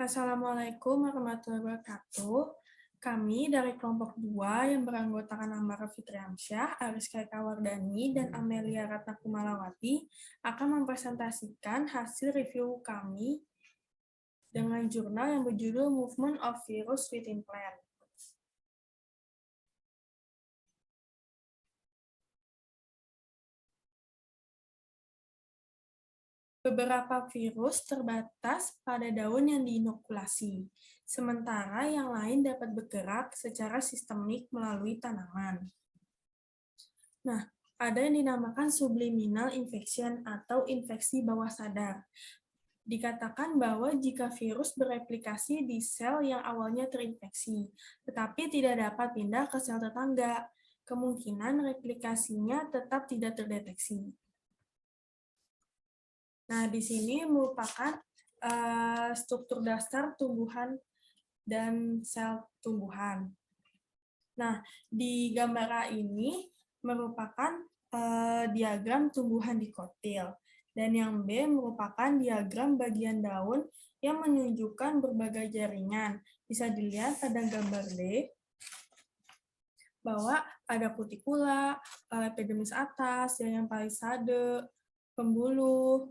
Assalamualaikum warahmatullahi wabarakatuh. Kami dari kelompok 2 yang beranggotakan Amara Fitriansyah, Ariska Kawardani, dan Amelia Ratna Kumalawati akan mempresentasikan hasil review kami dengan jurnal yang berjudul Movement of Virus Within Plant. Beberapa virus terbatas pada daun yang diinokulasi, sementara yang lain dapat bergerak secara sistemik melalui tanaman. Nah, ada yang dinamakan subliminal infection atau infeksi bawah sadar. Dikatakan bahwa jika virus bereplikasi di sel yang awalnya terinfeksi, tetapi tidak dapat pindah ke sel tetangga, kemungkinan replikasinya tetap tidak terdeteksi. Nah, di sini merupakan struktur dasar tumbuhan dan sel tumbuhan. Nah, di gambar A ini merupakan diagram tumbuhan dikotil, dan yang B merupakan diagram bagian daun yang menunjukkan berbagai jaringan. Bisa dilihat pada gambar D, bahwa ada kutikula, epidermis atas, jaringan palisade, pembuluh,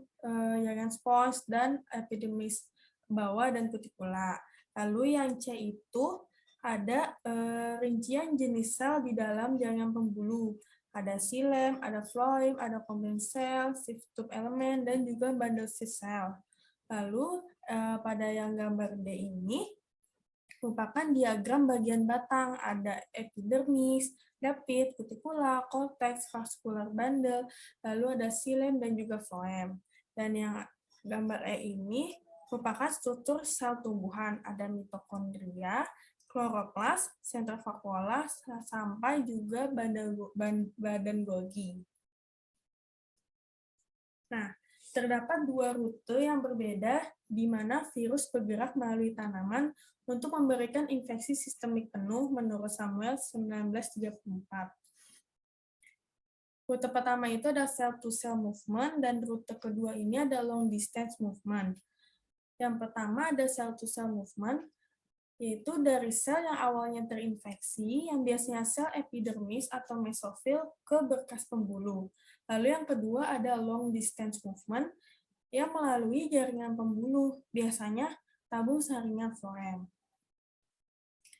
jaringan spons, dan epidermis bawah dan kutikula. Lalu yang C itu ada rincian jenis sel di dalam jaringan pembuluh. Ada xilem, ada phloem, ada combined cell, shift tube element, dan juga bundle cyst cell. Lalu pada yang gambar D ini merupakan diagram bagian batang, ada epidermis, dapit, kutikula, cortex, vascular bundle, lalu ada xilem dan juga phloem. Dan yang gambar E ini merupakan struktur sel tumbuhan, ada mitokondria, kloroplas, sentra vakuola, sampai juga badan Golgi. Nah, terdapat dua rute yang berbeda di mana virus bergerak melalui tanaman untuk memberikan infeksi sistemik penuh menurut Samuel 1934. Rute pertama itu ada cell-to-cell movement, dan rute kedua ini ada long-distance movement. Yang pertama ada cell-to-cell movement, yaitu dari sel yang awalnya terinfeksi, yang biasanya sel epidermis atau mesofil, ke berkas pembuluh. Lalu yang kedua ada long-distance movement, yang melalui jaringan pembuluh, biasanya tabung saringan phloem.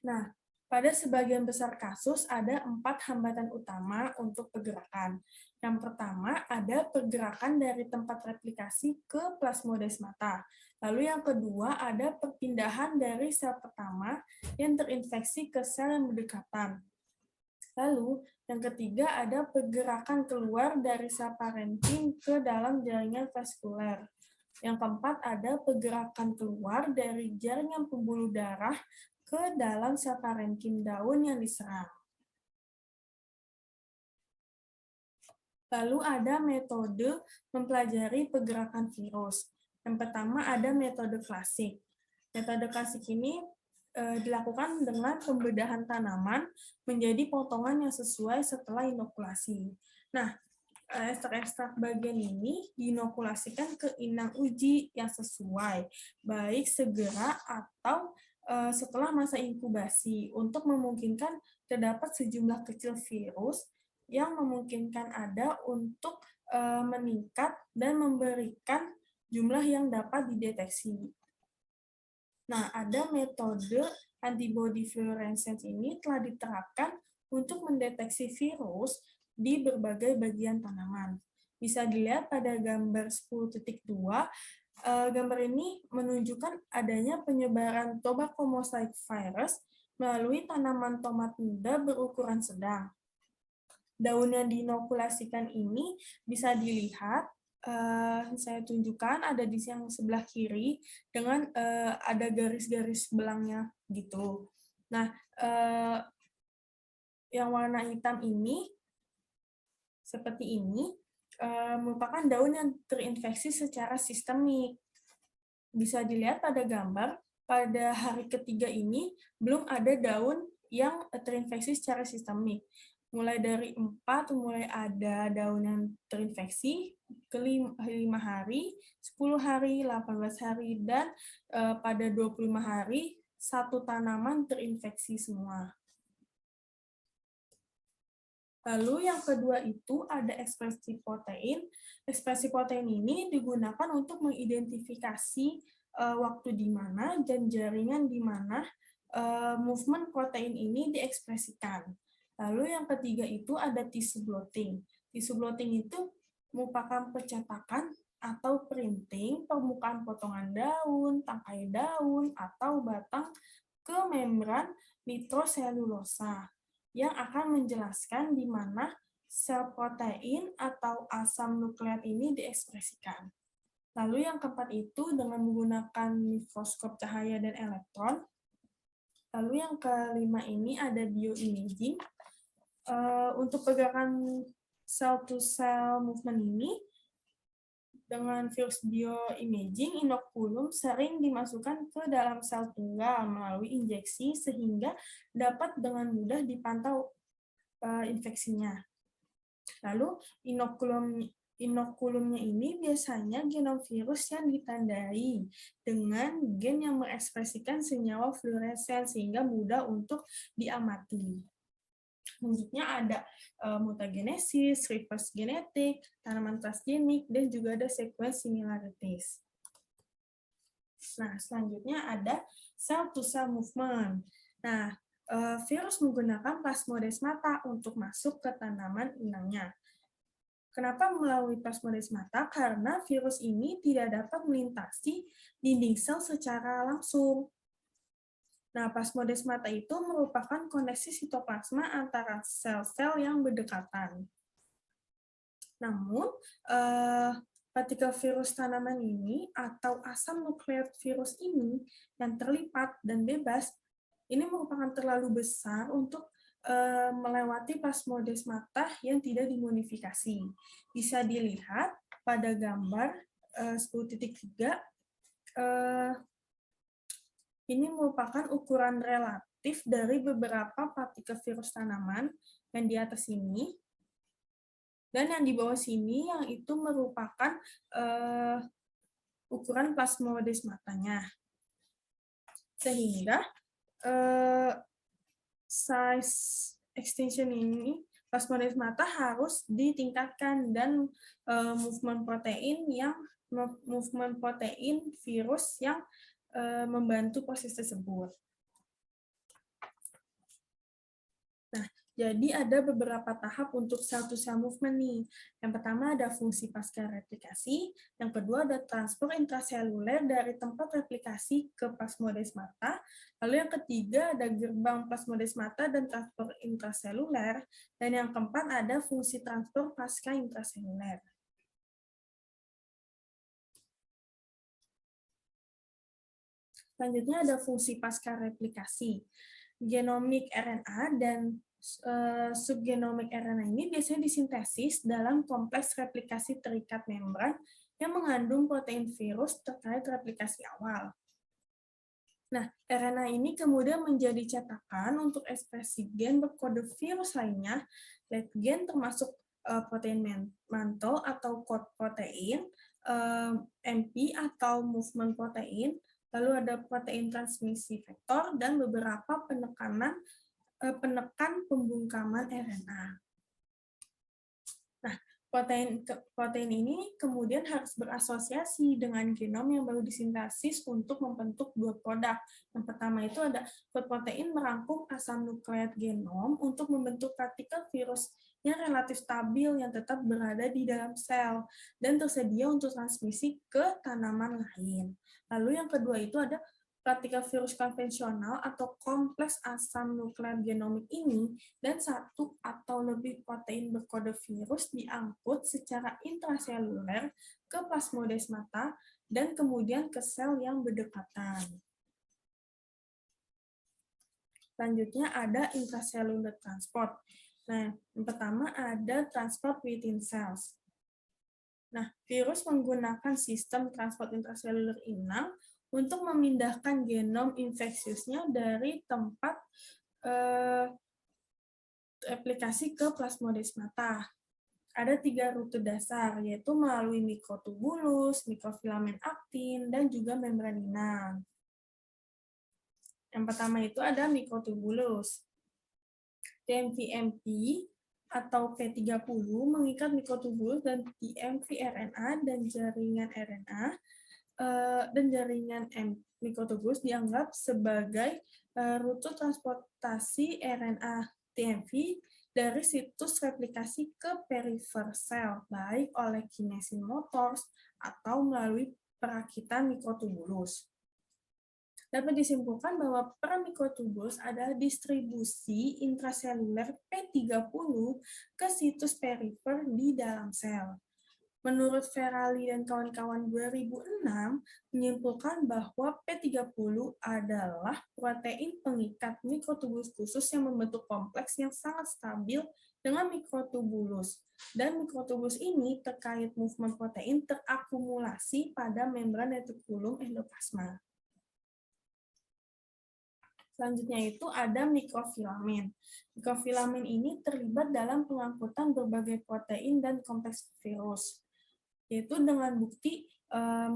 Nah, pada sebagian besar kasus ada 4 hambatan utama untuk pergerakan. Yang pertama ada pergerakan dari tempat replikasi ke plasmodesmata. Lalu yang kedua ada perpindahan dari sel pertama yang terinfeksi ke sel yang berdekatan. Lalu yang ketiga ada pergerakan keluar dari sel parenkim ke dalam jaringan vaskuler. Yang keempat ada pergerakan keluar dari jaringan pembuluh darah ke dalam sel parenkim daun yang diserang. Lalu ada metode mempelajari pergerakan virus. Yang pertama ada metode klasik. Metode klasik ini dilakukan dengan pembedahan tanaman menjadi potongan yang sesuai setelah inokulasi. Nah, ekstrak-ekstrak bagian ini diinokulasikan ke inang uji yang sesuai, baik segera atau setelah masa inkubasi, untuk memungkinkan terdapat sejumlah kecil virus yang memungkinkan ada untuk meningkat dan memberikan jumlah yang dapat dideteksi. Nah, ada metode antibody fluorescence ini telah diterapkan untuk mendeteksi virus di berbagai bagian tanaman. Bisa dilihat pada gambar 10.2, gambar ini menunjukkan adanya penyebaran tobacco mosaic virus melalui tanaman tomat muda berukuran sedang. Daun yang diinokulasikan ini bisa dilihat, saya tunjukkan ada di yang sebelah kiri dengan ada garis-garis belangnya gitu. Nah, yang warna hitam ini seperti ini merupakan daun yang terinfeksi secara sistemik. Bisa dilihat pada gambar, pada hari ketiga ini belum ada daun yang terinfeksi secara sistemik. mulai dari 4, mulai ada daun yang terinfeksi, ke 5 hari, 10 hari, 18 hari, dan pada 25 hari, satu tanaman terinfeksi semua. Lalu yang kedua itu ada ekspresi protein. Ekspresi protein ini digunakan untuk mengidentifikasi waktu di mana dan jaringan di mana movement protein ini diekspresikan. Lalu yang ketiga itu ada tissue blotting. Tissue blotting itu merupakan percetakan atau printing permukaan potongan daun, tangkai daun, atau batang ke membran nitroselulosa yang akan menjelaskan di mana sel protein atau asam nukleat ini diekspresikan. Lalu yang keempat itu dengan menggunakan mikroskop cahaya dan elektron. Lalu yang kelima ini ada bioimaging. Untuk pergerakan cell-to-cell movement ini, dengan virus bioimaging, inokulum sering dimasukkan ke dalam sel tunggal melalui injeksi sehingga dapat dengan mudah dipantau infeksinya. Lalu inokulumnya ini biasanya genom virus yang ditandai dengan gen yang mengekspresikan senyawa fluoresen sehingga mudah untuk diamati. Selanjutnya ada mutagenesis, reverse genetik, tanaman transgenik, dan juga ada sequence similarities. Nah, selanjutnya ada cell-to-cell movement. Nah, virus menggunakan plasmodesmata untuk masuk ke tanaman inangnya. Kenapa melalui plasmodesmata? Karena virus ini tidak dapat melintasi dinding sel secara langsung. Nah, plasmodesmata itu merupakan koneksi sitoplasma antara sel-sel yang berdekatan. Namun, partikel virus tanaman ini atau asam nukleat virus ini yang terlipat dan bebas, ini merupakan terlalu besar untuk melewati plasmodesmata yang tidak dimodifikasi. Bisa dilihat pada gambar 10.3, ini merupakan ukuran relatif dari beberapa partikel virus tanaman yang di atas ini, dan yang di bawah sini yang itu merupakan ukuran plasmodesmatanya. Sehingga size extension ini, plasmodesmata harus ditingkatkan dan movement protein virus yang membantu proses tersebut. Nah, jadi ada beberapa tahap untuk cell-to-cell movement nih. Yang pertama ada fungsi pasca replikasi, yang kedua ada transfer intraseluler dari tempat replikasi ke plasmodesmata, lalu yang ketiga ada gerbang plasmodesmata dan transfer intraseluler, dan yang keempat ada fungsi transfer pasca intraseluler. Selanjutnya ada fungsi pasca replikasi. Genomik RNA dan subgenomik RNA ini biasanya disintesis dalam kompleks replikasi terikat membran yang mengandung protein virus terkait replikasi awal. Nah, RNA ini kemudian menjadi cetakan untuk ekspresi gen berkode virus lainnya, lead gen termasuk protein mantle atau code protein, MP atau movement protein, lalu ada protein transmisi vektor, dan beberapa penekan pembungkaman RNA. Nah, protein ini kemudian harus berasosiasi dengan genom yang baru disintesis untuk membentuk dua produk. Yang pertama itu ada protein merangkum asam nukleat genom untuk membentuk partikel virus yang relatif stabil yang tetap berada di dalam sel dan tersedia untuk transmisi ke tanaman lain. Lalu yang kedua itu ada partikel virus konvensional atau kompleks asam nukleat genomik ini dan satu atau lebih protein berkode virus diangkut secara intraseluler ke plasmodesmata dan kemudian ke sel yang berdekatan. Selanjutnya ada intracellular transport. Nah, yang pertama ada transport within cells. Nah, virus menggunakan sistem transport intraseluler inang untuk memindahkan genom infeksiusnya dari tempat replikasi ke plasmodesmata. Ada 3 rute dasar, yaitu melalui mikrotubulus, mikrofilamen aktin, dan juga membran inang. Yang pertama itu ada mikrotubulus. TMV-MP atau P30 mengikat mikrotubulus dan TMV-RNA dan jaringan RNA dan jaringan mikrotubulus dianggap sebagai rute transportasi RNA TMV dari situs replikasi ke perifer sel, baik oleh kinesin motors atau melalui perakitan mikrotubulus. Dapat disimpulkan bahwa peran mikrotubulus adalah distribusi intraseluler P30 ke situs perifer di dalam sel. Menurut Ferrali dan kawan-kawan 2006, menyimpulkan bahwa P30 adalah protein pengikat mikrotubulus khusus yang membentuk kompleks yang sangat stabil dengan mikrotubulus. Dan mikrotubulus ini terkait movement protein terakumulasi pada membran retikulum endoplasma. Selanjutnya itu ada mikrofilamen. Mikrofilamen ini terlibat dalam pengangkutan berbagai protein dan kompleks virus, yaitu dengan bukti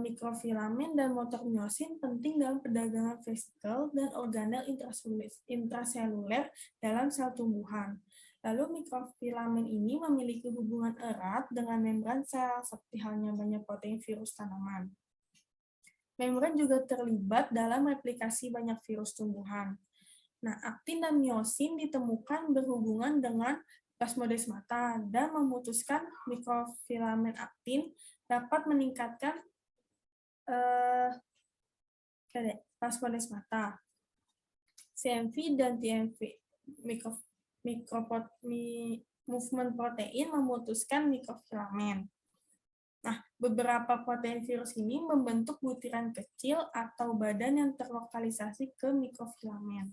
mikrofilamen dan motor myosin penting dalam perdagangan vesikel dan organel intraseluler dalam sel tumbuhan. Lalu mikrofilamen ini memiliki hubungan erat dengan membran sel, seperti halnya banyak protein virus tanaman. Membran juga terlibat dalam replikasi banyak virus tumbuhan. Nah, aktin dan myosin ditemukan berhubungan dengan plasmodesmata dan memutuskan mikrofilamen aktin dapat meningkatkan plasmodesmata. CMV dan TMV movement protein memutuskan mikrofilamen. Nah, beberapa protein virus ini membentuk butiran kecil atau badan yang terlokalisasi ke mikrofilamen.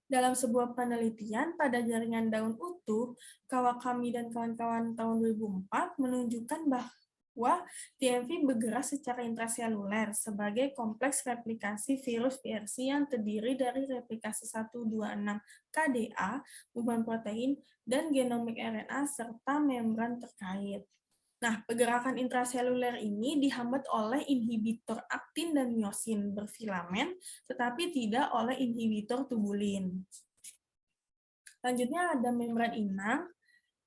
Dalam sebuah penelitian pada jaringan daun utuh, Kawakami dan kawan-kawan tahun 2004 menunjukkan bahwa TMV bergerak secara intraseluler sebagai kompleks replikasi virus VRC yang terdiri dari replikasi 126 KDA, movement protein, dan genomik RNA serta membran terkait. Nah, pergerakan intraseluler ini dihambat oleh inhibitor aktin dan myosin berfilamen, tetapi tidak oleh inhibitor tubulin. Selanjutnya ada membran inang.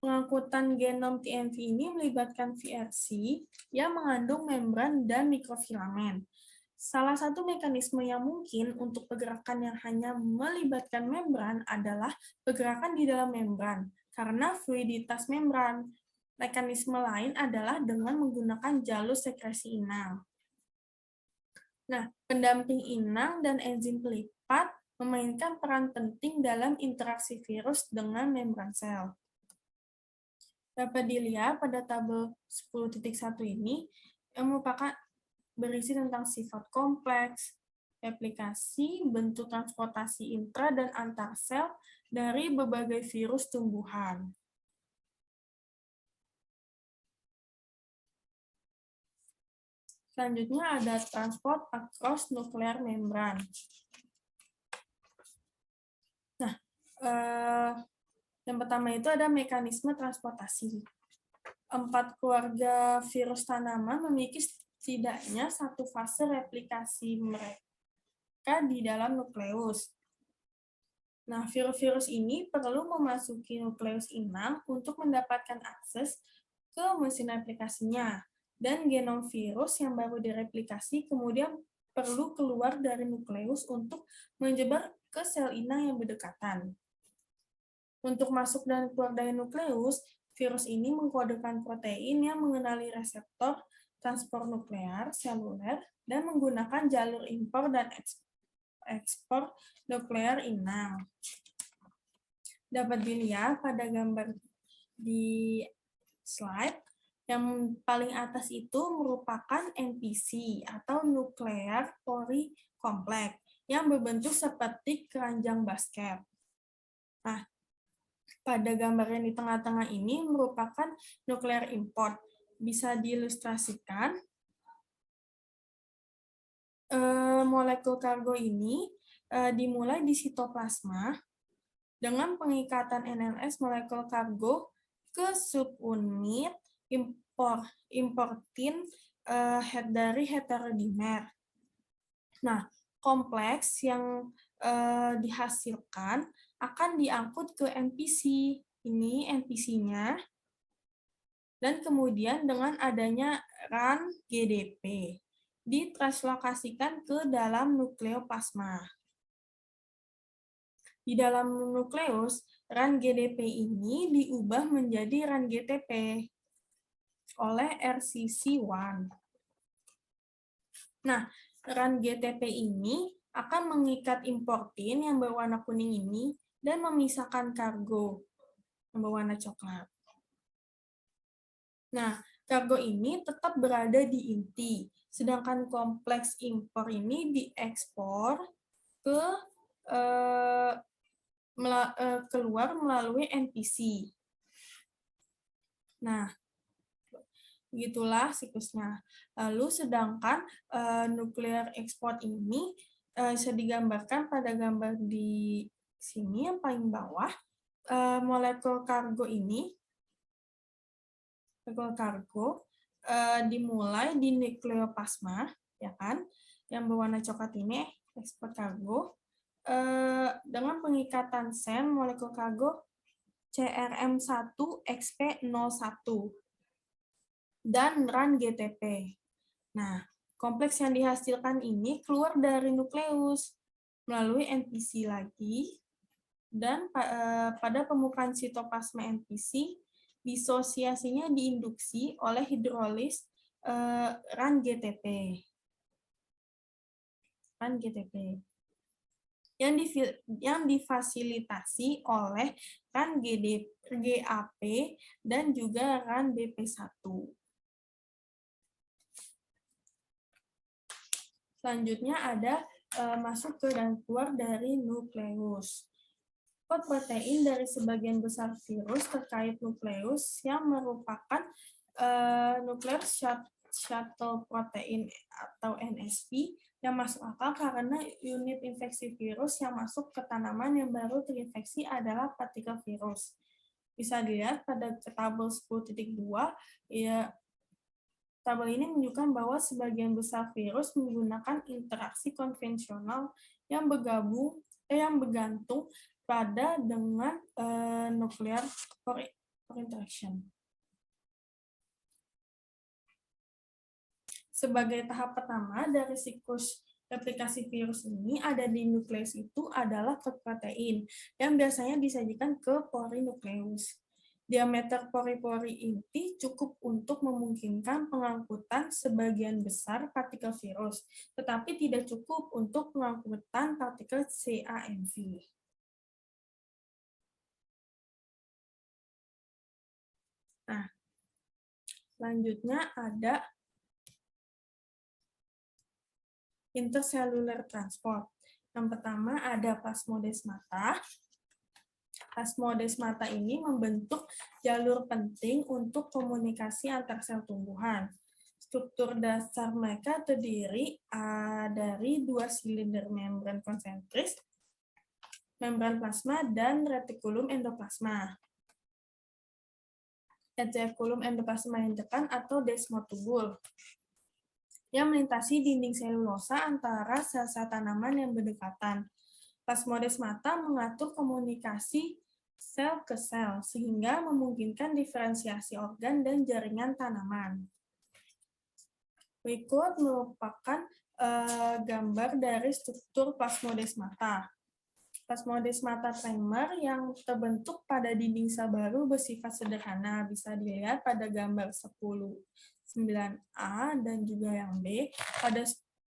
Pengangkutan genom TMV ini melibatkan VRC yang mengandung membran dan mikrofilamen. Salah satu mekanisme yang mungkin untuk pergerakan yang hanya melibatkan membran adalah pergerakan di dalam membran, karena fluiditas membran. Mekanisme lain adalah dengan menggunakan jalur sekresi inang. Nah, pendamping inang dan enzim pelipat memainkan peran penting dalam interaksi virus dengan membran sel. Dapat dilihat pada tabel 10.1 ini, yang merupakan berisi tentang sifat kompleks, replikasi, bentuk transportasi intra dan antar sel dari berbagai virus tumbuhan. Selanjutnya ada transport across nuclear membrane. Nah, yang pertama itu ada mekanisme transportasi. 4 keluarga virus tanaman memiliki setidaknya satu fase replikasi mereka di dalam nukleus. Nah, virus-virus ini perlu memasuki nukleus inang untuk mendapatkan akses ke mesin replikasinya. Dan genom virus yang baru direplikasi kemudian perlu keluar dari nukleus untuk menyebar ke sel inang yang berdekatan. Untuk masuk dan keluar dari nukleus, virus ini mengkodekan protein yang mengenali reseptor transport nuklear seluler dan menggunakan jalur impor dan ekspor nuklear inang. Dapat dilihat pada gambar di slide, yang paling atas itu merupakan NPC atau Nuclear Pore Complex yang berbentuk seperti keranjang basket. Nah, pada gambar yang di tengah-tengah ini merupakan nuklear import. Bisa diilustrasikan molekul kargo ini dimulai di sitoplasma dengan pengikatan NLS molekul kargo ke subunit importin dari heterodimer. Nah, kompleks yang dihasilkan akan diangkut ke NPC. Ini NPC-nya. Dan kemudian dengan adanya RAN GDP, ditranslokasikan ke dalam nukleoplasma. Di dalam nukleus, RAN GDP ini diubah menjadi RAN GTP oleh RCC1. Nah, RAN GTP ini akan mengikat importin yang berwarna kuning ini dan memisahkan kargo yang berwarna coklat. Nah, kargo ini tetap berada di inti, sedangkan kompleks impor ini diekspor ke keluar melalui NPC. Nah, begitulah siklusnya. Lalu sedangkan nuklear ekspor ini bisa digambarkan pada gambar di sini yang paling bawah. Molekul kargo ini, molekul kargo dimulai di nukleoplasma, ya kan? Yang berwarna coklat ini ekspor kargo dengan pengikatan SEM molekul kargo CRM1XP01 dan RAN GTP. Nah, kompleks yang dihasilkan ini keluar dari nukleus melalui NPC lagi, dan pada permukaan sitoplasma NPC, disosiasinya diinduksi oleh hidrolis RAN GTP. RAN GTP. Yang difasilitasi oleh RAN GAP dan juga RAN BP1. Selanjutnya ada masuk ke dan keluar dari nukleus. Kod protein dari sebagian besar virus terkait nukleus yang merupakan nuclear shuttle protein atau NSP yang masuk akal karena unit infeksi virus yang masuk ke tanaman yang baru terinfeksi adalah partikel virus. Bisa dilihat pada tabel 10.2, ya, tabel ini menunjukkan bahwa sebagian besar virus menggunakan interaksi konvensional yang bergantung pada dengan nuclear core interaction. Sebagai tahap pertama dari siklus replikasi virus ini ada di nukleus itu adalah kod protein yang biasanya disajikan ke pori nukleus. Diameter pori-pori inti cukup untuk memungkinkan pengangkutan sebagian besar partikel virus, tetapi tidak cukup untuk pengangkutan partikel CAMV. Nah, selanjutnya ada intercellular transport. Yang pertama ada plasmodesmata. Plasmodesmata ini membentuk jalur penting untuk komunikasi antar sel tumbuhan. Struktur dasar mereka terdiri dari 2 silinder membran konsentris, membran plasma, dan retikulum endoplasma. Retikulum endoplasma yang depan atau desmotubul yang melintasi dinding selulosa antara sel-sel tanaman yang berdekatan. Plasmodesmata mengatur komunikasi sel ke sel, sehingga memungkinkan diferensiasi organ dan jaringan tanaman. Berikut merupakan gambar dari struktur plasmodesmata. Plasmodesmata primer yang terbentuk pada dinding sel baru bersifat sederhana, bisa dilihat pada gambar 10.9a dan juga yang B.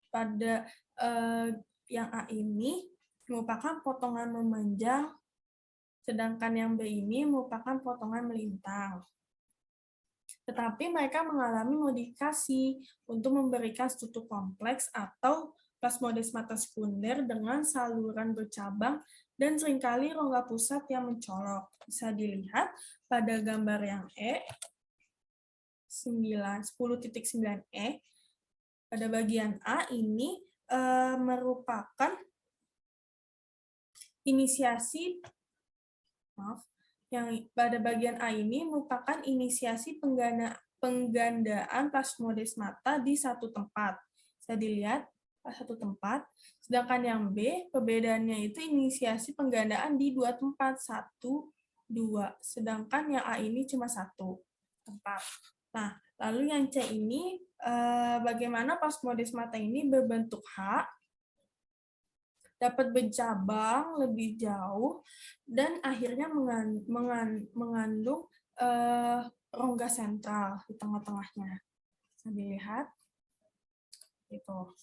Pada yang A ini merupakan potongan memanjang, sedangkan yang B ini merupakan potongan melintang. Tetapi mereka mengalami modifikasi untuk memberikan struktur kompleks atau plasmodesmata sekunder dengan saluran bercabang dan seringkali rongga pusat yang mencolok. Bisa dilihat pada gambar yang E, 10.9e, pada bagian A ini merupakan Inisiasi, yang pada bagian A ini merupakan inisiasi penggandaan plasmodesmata di satu tempat. Bisa dilihat satu tempat. Sedangkan yang B, perbedaannya itu inisiasi penggandaan di dua tempat, 1, 2. Sedangkan yang A ini cuma satu tempat. Nah, lalu yang C ini, bagaimana plasmodesmata ini berbentuk H, dapat bercabang lebih jauh, dan akhirnya mengandung rongga sentral di tengah-tengahnya. Bisa dilihat. Gitu.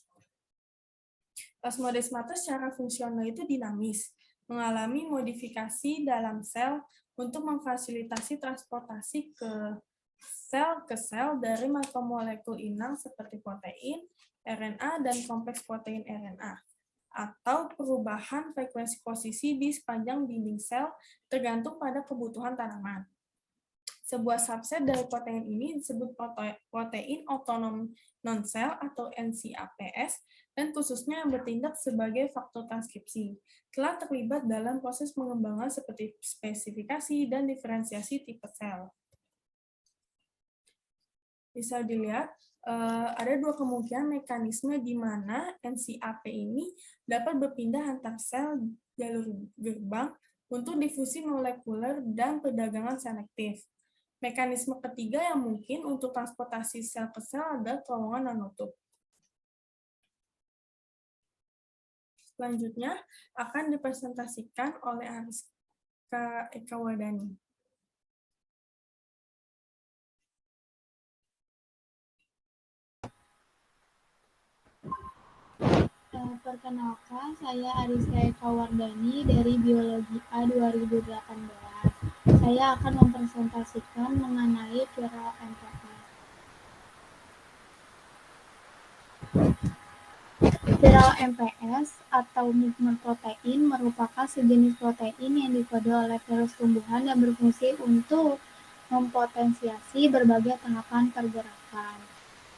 Plasmodesmata secara fungsional itu dinamis, mengalami modifikasi dalam sel untuk memfasilitasi transportasi ke sel dari makromolekul inang seperti protein, RNA, dan kompleks protein RNA, atau perubahan frekuensi posisi di sepanjang dinding sel tergantung pada kebutuhan tanaman. Sebuah subset dari protein ini disebut protein otonom non-sel atau NCAPS, dan khususnya yang bertindak sebagai faktor transkripsi, telah terlibat dalam proses pengembangan seperti spesifikasi dan diferensiasi tipe sel. Bisa dilihat, ada dua kemungkinan mekanisme di mana NCAP ini dapat berpindah antar sel jalur gerbang untuk difusi molekuler dan perdagangan selektif. Mekanisme ketiga yang mungkin untuk transportasi sel ke sel adalah terowongan nanotub. Selanjutnya akan dipresentasikan oleh Ariska Ekawardani. Perkenalkan, saya Ariska Ekawardani dari Biologi A 2018. Saya akan mempresentasikan mengenai viral MPS. Viral MPS atau movement protein merupakan sejenis protein yang dikode oleh virus tumbuhan dan berfungsi untuk mempotensiasi berbagai tahapan pergerakan.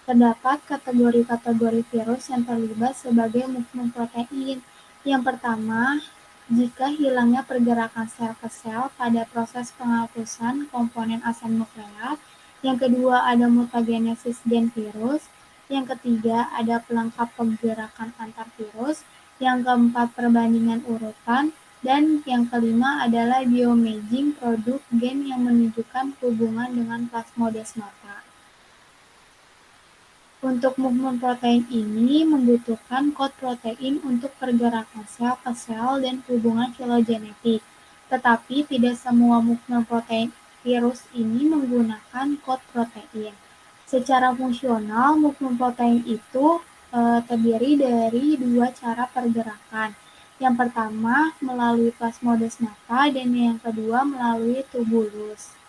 Terdapat kategori-kategori virus yang terlibat sebagai movement protein. Yang pertama, jika hilangnya pergerakan sel ke sel pada proses penghapusan komponen asam nukleat. Yang kedua, ada mutagenesis gen virus. Yang ketiga, ada pelengkap pergerakan antar virus. Yang keempat, perbandingan urutan. Dan yang kelima adalah bioimaging produk gen yang menunjukkan hubungan dengan plasmodesmata. Untuk movement protein ini membutuhkan kod protein untuk pergerakan sel ke sel dan hubungan filogenetik, tetapi tidak semua movement protein virus ini menggunakan kod protein. Secara fungsional, movement protein itu terdiri dari dua cara pergerakan. Yang pertama melalui plasmodesmata dan yang kedua melalui tubulus.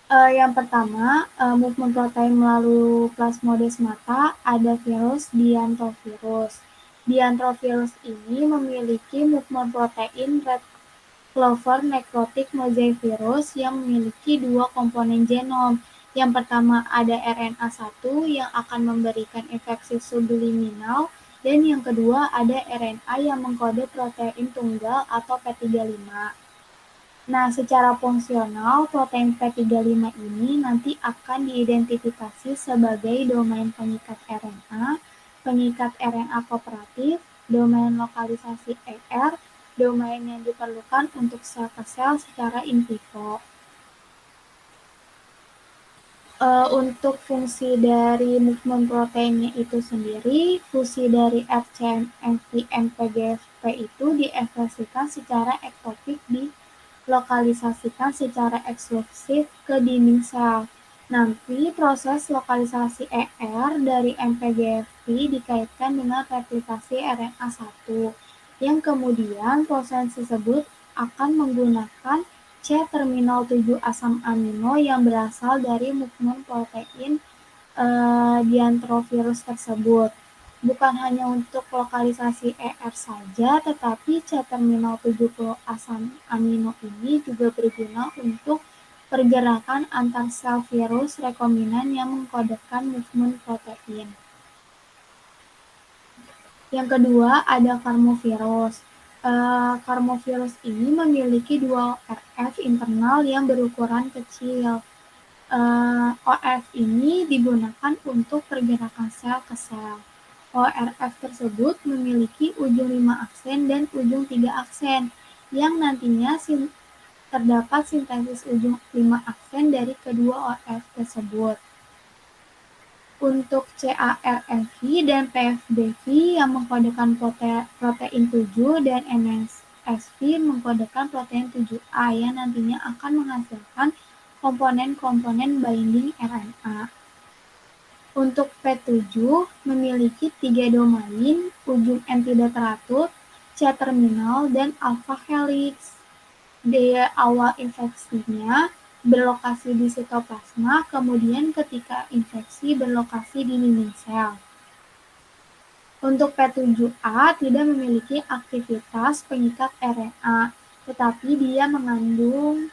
Yang pertama, movement protein melalui plasmodesmata ada virus diantrovirus. Diantrovirus ini memiliki movement protein red clover necrotic mosaic virus yang memiliki dua komponen genom. Yang pertama ada RNA1 yang akan memberikan infeksi subliminal, dan yang kedua ada RNA yang mengkode protein tunggal atau P35. Nah, secara fungsional, protein P35 ini nanti akan diidentifikasi sebagai domain pengikat RNA, pengikat RNA kooperatif, domain lokalisasi ER, domain yang diperlukan untuk sel ke sel secara in vivo. Untuk fungsi dari movement proteinnya itu sendiri, fungsi dari FCMV-MPGFP itu diekspresikan secara ektopik lokalisasikan secara eksklusif ke dinding sel. Nanti proses lokalisasi ER dari MPGFP dikaitkan dengan replikasi RNA1, yang kemudian proses tersebut akan menggunakan C-terminal 7 asam amino yang berasal dari movement protein diantrovirus tersebut. Bukan hanya untuk lokalisasi ER saja, tetapi C-terminal 70 asam amino ini juga berguna untuk pergerakan antar sel virus rekombinan yang mengkodekan movement protein. Yang kedua ada karmovirus. Karmovirus ini memiliki dua ORF internal yang berukuran kecil. ORF ini digunakan untuk pergerakan sel ke sel. ORF tersebut memiliki ujung 5 aksen dan ujung 3 aksen, yang nantinya terdapat sintesis ujung 5 aksen dari kedua ORF tersebut. Untuk CARNV dan PFBV yang mengkodekan protein 7 dan MSSV mengkodekan protein 7A yang nantinya akan menghasilkan komponen-komponen binding RNA. Untuk P7 memiliki 3 domain, ujung N tidak teratur, C-terminal, dan alpha helix. Di awal infeksinya berlokasi di sitoplasma, kemudian ketika infeksi berlokasi di dinding sel. Untuk P7A tidak memiliki aktivitas pengikat RNA, tetapi dia mengandung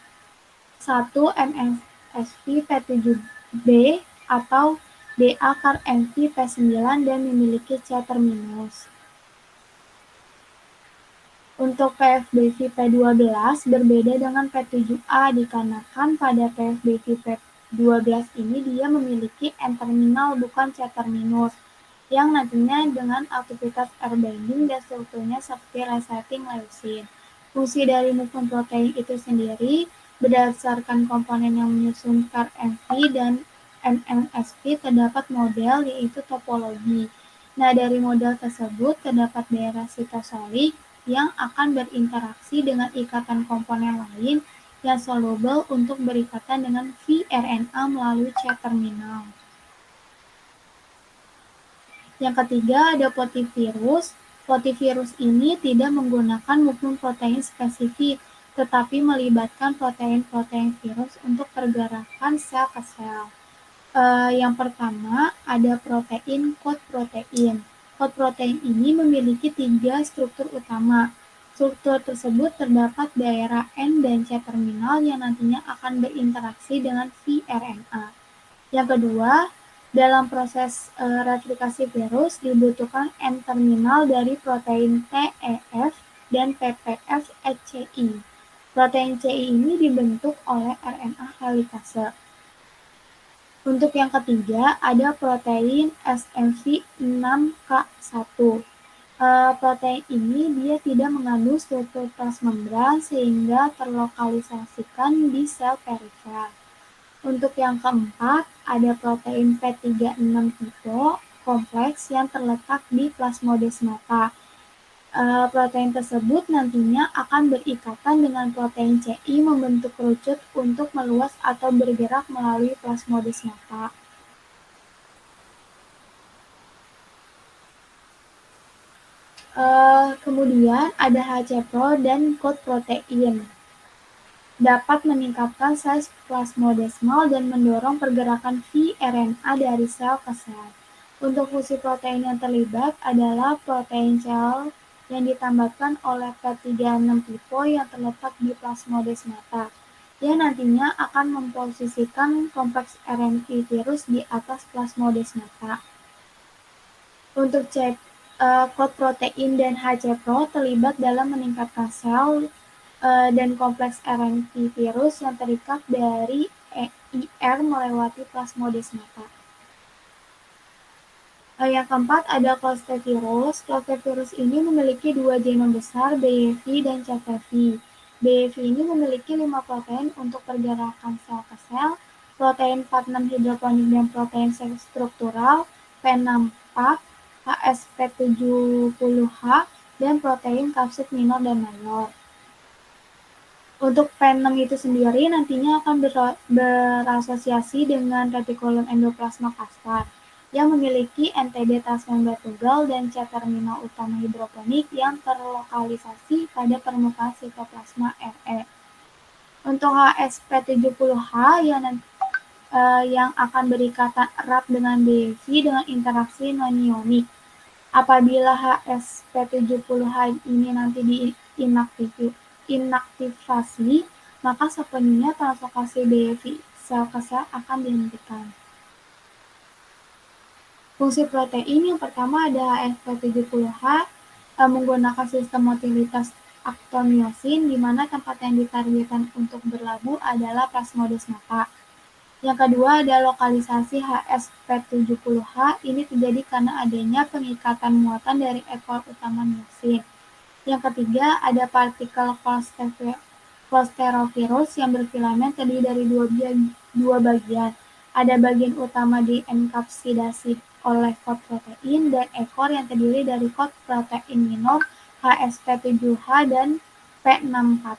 1 MSSV P7B atau DA CAR-NV P9 dan memiliki C-terminus. Untuk PFBV P12 berbeda dengan P7A dikarenakan pada PFBV P12 ini dia memiliki N-terminal bukan C-terminus yang nantinya dengan aktivitas R-binding dan strukturnya seperti resetting leucin. Fungsi dari movement protein itu sendiri berdasarkan komponen yang menyusun CAR-NV dan MMSV terdapat model yaitu topologi. Nah, dari model tersebut terdapat daerah sitosolik yang akan berinteraksi dengan ikatan komponen lain yang soluble untuk berikatan dengan vRNA melalui C-terminal. Yang ketiga ada potivirus. Potivirus ini tidak menggunakan movement protein spesifik, tetapi melibatkan protein-protein virus untuk pergerakan sel ke sel. Yang pertama ada protein coat protein. Coat protein ini memiliki 3 struktur utama. Struktur tersebut terdapat daerah N dan C-terminal yang nantinya akan berinteraksi dengan vRNA. Yang kedua, dalam proses replikasi virus dibutuhkan N-terminal dari protein TEF dan PPF HCI. Protein CI ini dibentuk oleh RNA helikase. Untuk yang ketiga, ada protein SMV6K1. Protein ini dia tidak mengandung struktur transmembran sehingga terlokalisasikan di sel perifer. Untuk yang keempat, ada protein P36 tipe kompleks yang terletak di plasmodesmata. Protein tersebut nantinya akan berikatan dengan protein CI membentuk kerucut untuk meluas atau bergerak melalui plasmodesmata. Kemudian ada HCPRO dan coat protein. Dapat meningkatkan size plasmodesmal dan mendorong pergerakan vRNA dari sel ke sel. Untuk fungsi protein yang terlibat adalah protein sel yang ditambahkan oleh P36 tipe yang terletak di plasmodesmata, yang nantinya akan memposisikan kompleks RNA virus di atas plasmodesmata. Untuk coat protein dan HCPRO terlibat dalam meningkatkan sel dan kompleks RNA virus yang terikat dari IR melewati plasmodesmata. Yang keempat ada clostridivirus. Clostridivirus ini memiliki 2 genom besar, BEV dan CTV. BEV ini memiliki 5 protein untuk pergerakan sel ke sel, protein 46 hidroponik dan protein struktural, P64, HSP70H, dan protein kapsid minor dan mayor. Untuk P6 itu sendiri nantinya akan berasosiasi dengan retikulum endoplasma kastar yang memiliki NTB transmembran tunggal dan C-terminal utama hidroponik yang terlokalisasi pada permukaan sitoplasma RE. Untuk HSP70H yang akan berikatan erat dengan BEV dengan interaksi non-ionik. Apabila HSP70H ini nanti inaktivasi, maka sepenuhnya translokasi BEV sel ke sel akan dihentikan. Fungsi protein yang pertama ada HSP70H menggunakan sistem motilitas aktomyosin, di mana tempat yang ditargetkan untuk berlabuh adalah plasmodesmata. Yang kedua ada lokalisasi HSP70H, ini terjadi karena adanya pengikatan muatan dari ekor utama myosin. Yang ketiga ada partikel Clostridivirus yang berfilamen terdiri dari dua bagian. Ada bagian utama dienkapsidasi oleh kot protein dan ekor yang terdiri dari kot protein minor HSP7H dan P64.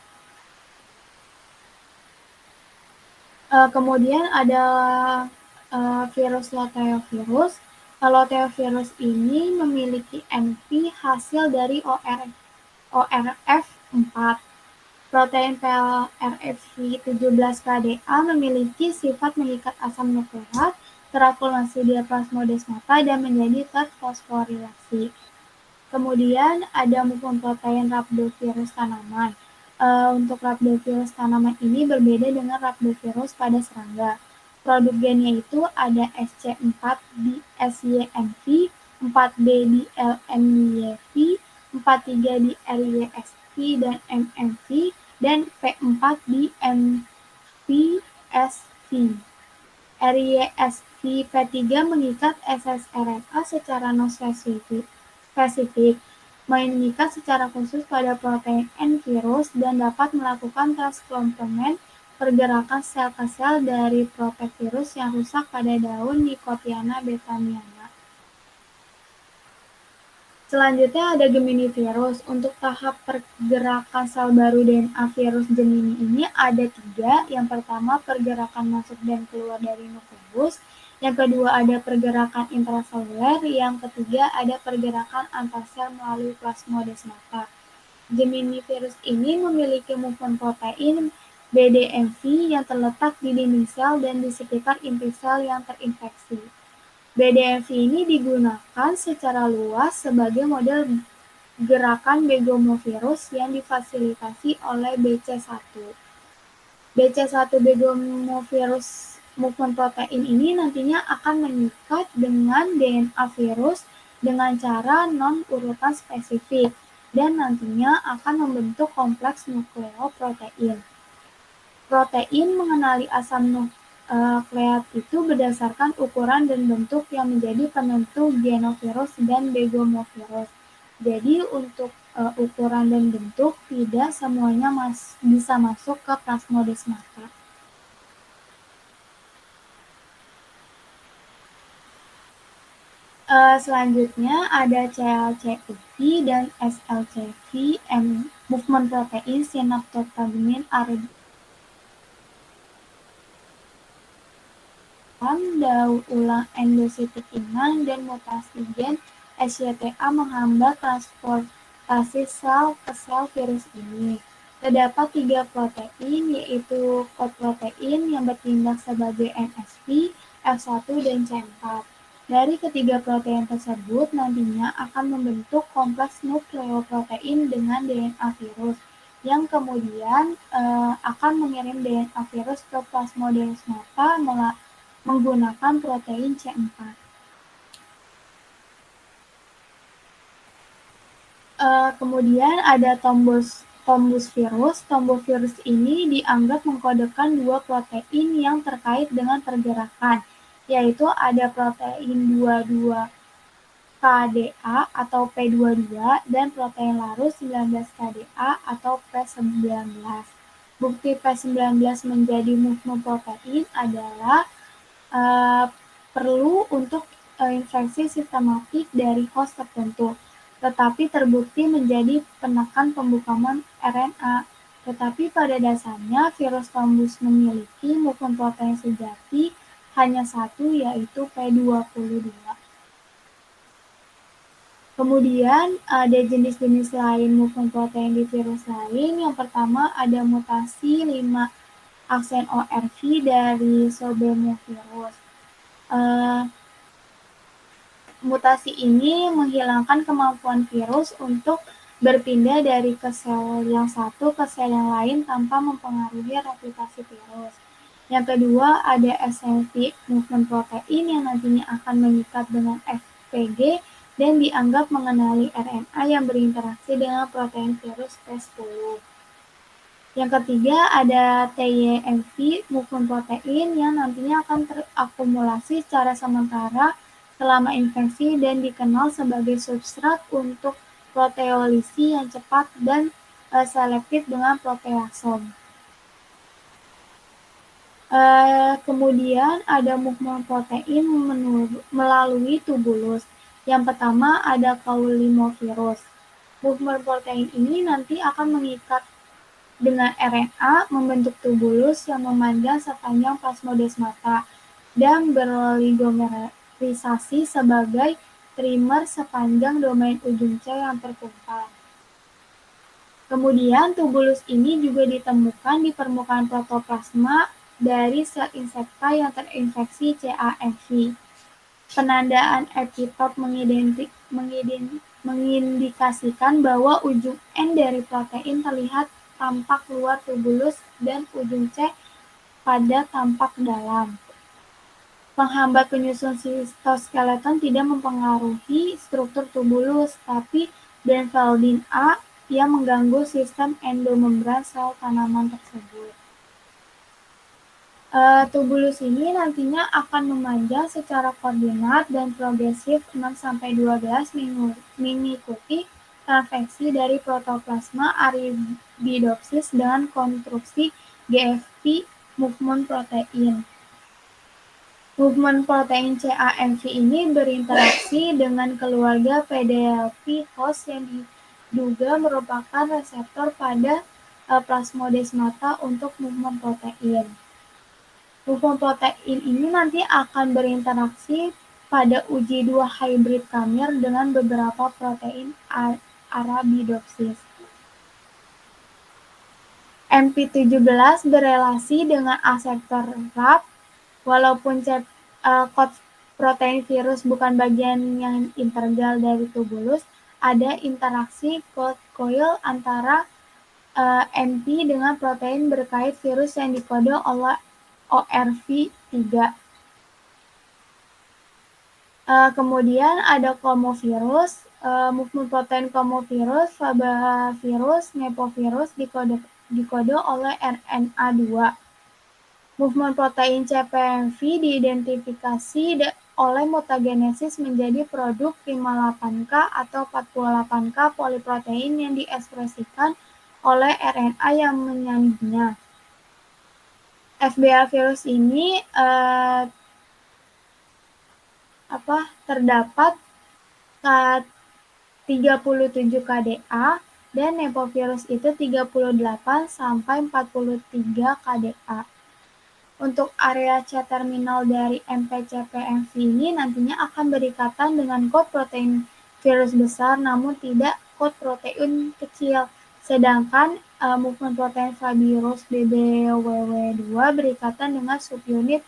Kemudian ada virus Loteovirus. Loteovirus ini memiliki NP hasil dari ORF4. Protein PLRF17-KDA memiliki sifat mengikat asam nukleat, terakumulasi di plasmodesmata dan menjadi terfosforilasi. Kemudian ada mukoprotein rhabdovirus tanaman. Untuk rhabdovirus tanaman ini berbeda dengan rhabdovirus pada serangga. Produk gennya itu ada SC4 di SYNV, 4B di LNYV, 43 di RYSV dan MMV, dan P4 di MPSV. RYSV P3 mengikat ssRNA secara non-spesifik, mengikat secara khusus pada protein N virus dan dapat melakukan transkomplement pergerakan sel ke sel dari proteovirus yang rusak pada daun Nicotiana betamiana. Selanjutnya ada Gemini virus. Untuk tahap pergerakan sel baru DNA virus Gemini ini ada 3. Yang pertama pergerakan masuk dan keluar dari nukleus. Yang kedua ada pergerakan intraseluler. Yang ketiga ada pergerakan antarsel melalui plasmodesmata. Gemini virus ini memiliki movement protein BDMV yang terletak di dinding sel dan di sekitar inti sel yang terinfeksi. BDMV ini digunakan secara luas sebagai model gerakan begomovirus yang difasilitasi oleh BC1. BC1 begomovirus movement protein ini nantinya akan mengikat dengan DNA virus dengan cara non-urutan spesifik dan nantinya akan membentuk kompleks nukleoprotein. Protein mengenali asam nukleat itu berdasarkan ukuran dan bentuk yang menjadi penentu genovirus dan begomovirus. Jadi untuk ukuran dan bentuk tidak semuanya bisa masuk ke plasmodesmata. Selanjutnya ada CLCV dan SLCV, movement protein synaptogmin are daur ulang endositik inang dan mutasi gen SYTA menghambat transportasi sel ke sel virus ini. Terdapat 3 protein, yaitu kot protein yang bertindak sebagai NSP, F1, dan C4. Dari ketiga protein tersebut nantinya akan membentuk kompleks nukleoprotein dengan DNA virus, yang kemudian akan mengirim DNA virus ke plasmodesmata menggunakan protein C4. Kemudian ada thrombus virus. Thrombus virus ini dianggap mengkodekan 2 protein yang terkait dengan pergerakan, yaitu ada protein 22-KDA atau P22 dan protein larut 19-KDA atau P19. Bukti P19 menjadi movement protein adalah perlu untuk infeksi sistematik dari host tertentu, tetapi terbukti menjadi penekan pembukaan RNA. Tetapi pada dasarnya virus thrombus memiliki movement protein sejati hanya satu, yaitu P22. Kemudian ada jenis-jenis lain movement protein di virus lain. Yang pertama ada mutasi 5 aksen ORV dari Sobemovirus. Mutasi ini menghilangkan kemampuan virus untuk berpindah dari ke sel yang satu ke sel yang lain tanpa mempengaruhi replikasi virus. Yang kedua ada SNP movement protein yang nantinya akan mengikat dengan FPG dan dianggap mengenali RNA yang berinteraksi dengan protein virus T10. Yang ketiga ada TYMV movement protein yang nantinya akan terakumulasi secara sementara selama infeksi dan dikenal sebagai substrat untuk proteolisi yang cepat dan selektif dengan proteasom. Kemudian ada movement protein melalui tubulus. Yang pertama ada kaulimovirus. Movement protein ini nanti akan mengikat dengan RNA membentuk tubulus yang memanjang sepanjang plasmodesmata dan beroligomerisasi sebagai trimer sepanjang domain ujung C yang terkumpul. Kemudian tubulus ini juga ditemukan di permukaan protoplasma dari sel insekta yang terinfeksi CAMV. Penandaan epitop mengindikasikan bahwa ujung N dari protein terlihat tampak luar tubulus dan ujung C pada tampak dalam. Penghambat penyusun sitoskeleton tidak mempengaruhi struktur tubulus, tapi Denfeldin A yang mengganggu sistem endomembran sel tanaman tersebut. Tubulus ini nantinya akan memanjang secara koordinat dan progresif 6-12 mengikuti transveksi dari protoplasma Arabidopsis dengan konstruksi GFP movement protein. Movement protein CAMV ini berinteraksi dengan keluarga PDLP host yang diduga merupakan reseptor pada plasmodesmata untuk movement protein. Movement protein ini nanti akan berinteraksi pada uji 2 hybrid kamer dengan beberapa protein Arabidopsis. MP17 berelasi dengan aseptor RAP, walaupun kod protein virus bukan bagian yang integral dari tubulus, ada interaksi coil antara MP dengan protein berkait virus yang dikode oleh ORF3. Kemudian ada komovirus, movement protein komovirus, fabavirus, nepovirus dikode oleh RNA2. Movement protein CPMV diidentifikasi oleh mutagenesis menjadi produk 58K atau 48K poliprotein yang diekspresikan oleh RNA yang menyandingnya. FBA virus ini terdapat 37 KDA dan nepovirus itu 38 sampai 43 KDA. Untuk area C-terminal dari MPCPMV ini nantinya akan berikatan dengan kod protein virus besar namun tidak kod protein kecil. Sedangkan movement protein Fabivirus BBWW2 berikatan dengan subunit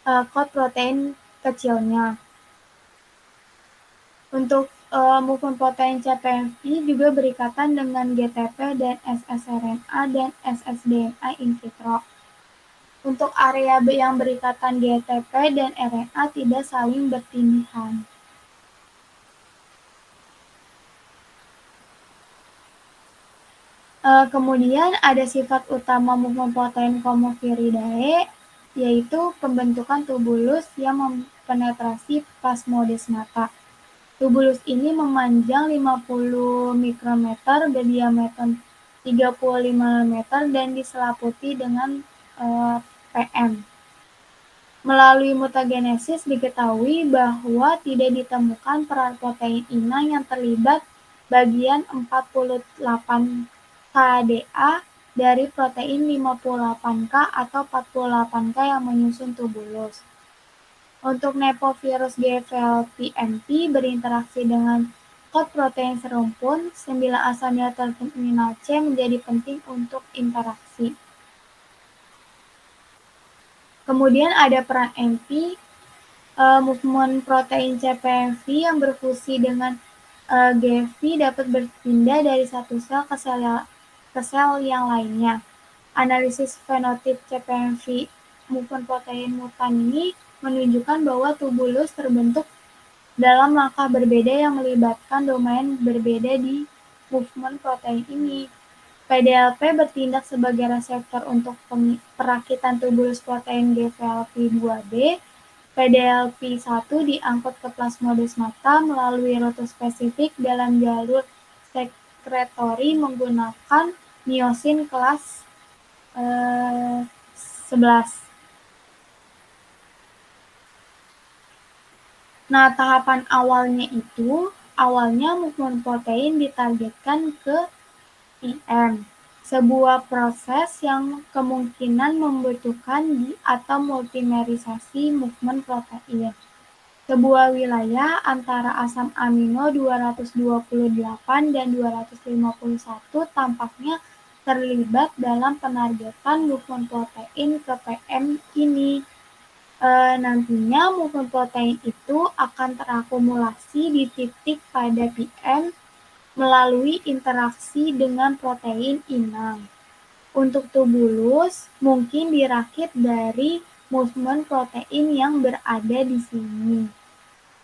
kod protein kecilnya. Untuk movement protein CPMV juga berikatan dengan GTP dan ssRNA dan ssDNA in vitro. Untuk area yang berikatan GTP dan RNA tidak saling bertindihan. Kemudian ada sifat utama movement protein Comoviridae, yaitu pembentukan tubulus yang mempenetrasi plasmodesmata. Tubulus ini memanjang 50 mikrometer, berdiameter 35 meter dan diselimuti dengan PM. Melalui mutagenesis diketahui bahwa tidak ditemukan peran protein inang yang terlibat bagian 48 KDA dari protein 58K atau 48K yang menyusun tubulus. Untuk nepovirus GVLP-MP berinteraksi dengan kod protein serumpun, 9 asam terminal C menjadi penting untuk interaksi. Kemudian ada peran MP, movement protein CPMV yang berfungsi dengan GFP dapat berpindah dari satu sel ke sel yang lainnya. Analisis fenotip CPMV movement protein mutan ini menunjukkan bahwa tubulus terbentuk dalam langkah berbeda yang melibatkan domain berbeda di movement protein ini. PDLP bertindak sebagai reseptor untuk perakitan tubulus protein GVLP2B. PDLP1 diangkut ke plasmodesmata melalui rute spesifik dalam jalur sekretori menggunakan miosin kelas 11. Nah, tahapan awalnya movement protein ditargetkan ke PM, sebuah proses yang kemungkinan membutuhkan atau multimerisasi movement protein. Sebuah wilayah antara asam amino 228 dan 251 tampaknya terlibat dalam penargetan movement protein ke PM ini. Nantinya movement protein itu akan terakumulasi di titik pada PM melalui interaksi dengan protein inang. Untuk tubulus mungkin dirakit dari movement protein yang berada di sini.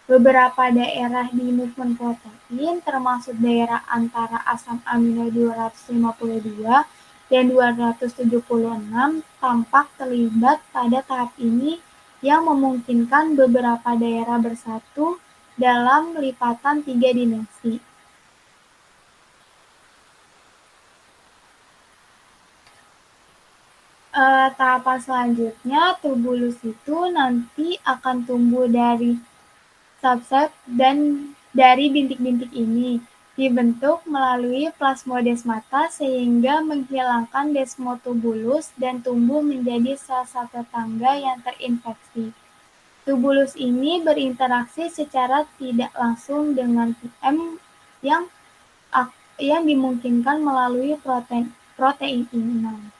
Beberapa daerah di movement protein termasuk daerah antara asam amino 252 dan 276 tampak terlibat pada tahap ini yang memungkinkan beberapa daerah bersatu dalam lipatan 3 dimensi. Tahapan selanjutnya, tubulus itu nanti akan tumbuh dari subset dan dari bintik-bintik ini dibentuk melalui plasmodesmata sehingga menghilangkan desmotubulus dan tumbuh menjadi sel-sel tetangga yang terinfeksi. Tubulus ini berinteraksi secara tidak langsung dengan PM yang dimungkinkan melalui protein inang.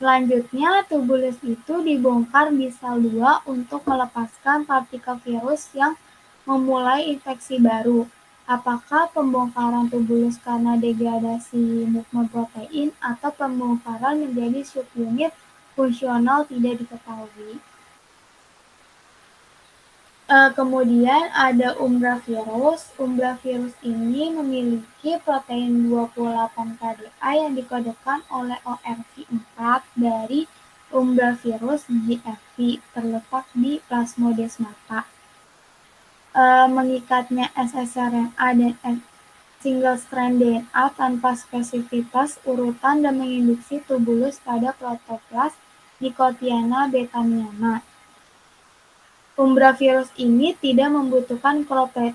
Selanjutnya, tubulus itu dibongkar di sel 2 untuk melepaskan partikel virus yang memulai infeksi baru. Apakah pembongkaran tubulus karena degradasi movement protein atau pembongkaran menjadi subunit fungsional tidak diketahui. Kemudian ada Umbra virus. Umbra virus ini memiliki protein 28 KDA yang dikodekan oleh ORF4 dari Umbra virus GFP terletak di plasmodesmata. Mengikatnya ssRNA dan single strand DNA tanpa spesifitas urutan dan menginduksi tubulus pada protoplas Nicotiana betamiana. Umbra virus ini tidak membutuhkan protein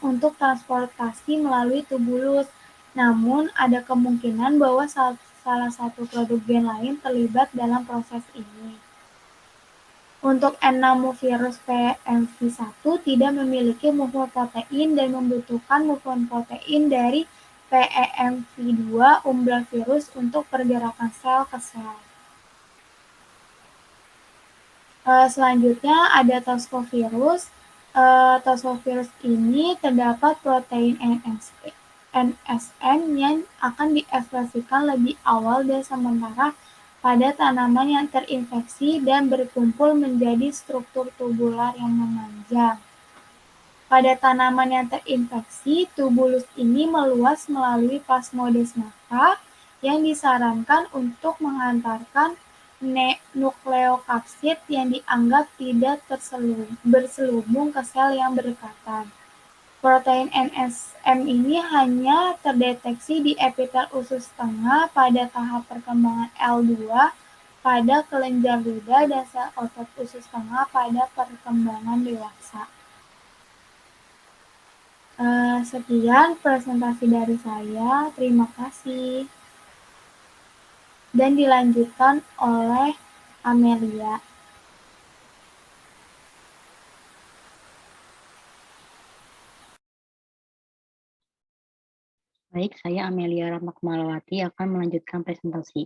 untuk transportasi melalui tubulus, namun ada kemungkinan bahwa salah satu produk gen lain terlibat dalam proses ini. Untuk enanovirus PMV1 tidak memiliki movement protein dan membutuhkan movement protein dari PEMV2 Umbra virus untuk pergerakan sel ke sel. Selanjutnya ada toskovirus. Toskovirus ini terdapat protein NSM yang akan diekspresikan lebih awal dan sementara pada tanaman yang terinfeksi dan berkumpul menjadi struktur tubular yang memanjang. Pada tanaman yang terinfeksi, tubulus ini meluas melalui plasmodesmata yang disarankan untuk mengantarkan nukleokapsid yang dianggap tidak berselubung ke sel yang berdekatan. Protein NSM ini hanya terdeteksi di epitel usus tengah pada tahap perkembangan L2 pada kelenjar ludah dan sel otot usus tengah pada perkembangan dewasa. Sekian presentasi dari saya. Terima kasih. Dan dilanjutkan oleh Amelia. Baik, saya Amelia Ratnakumalawati akan melanjutkan presentasi.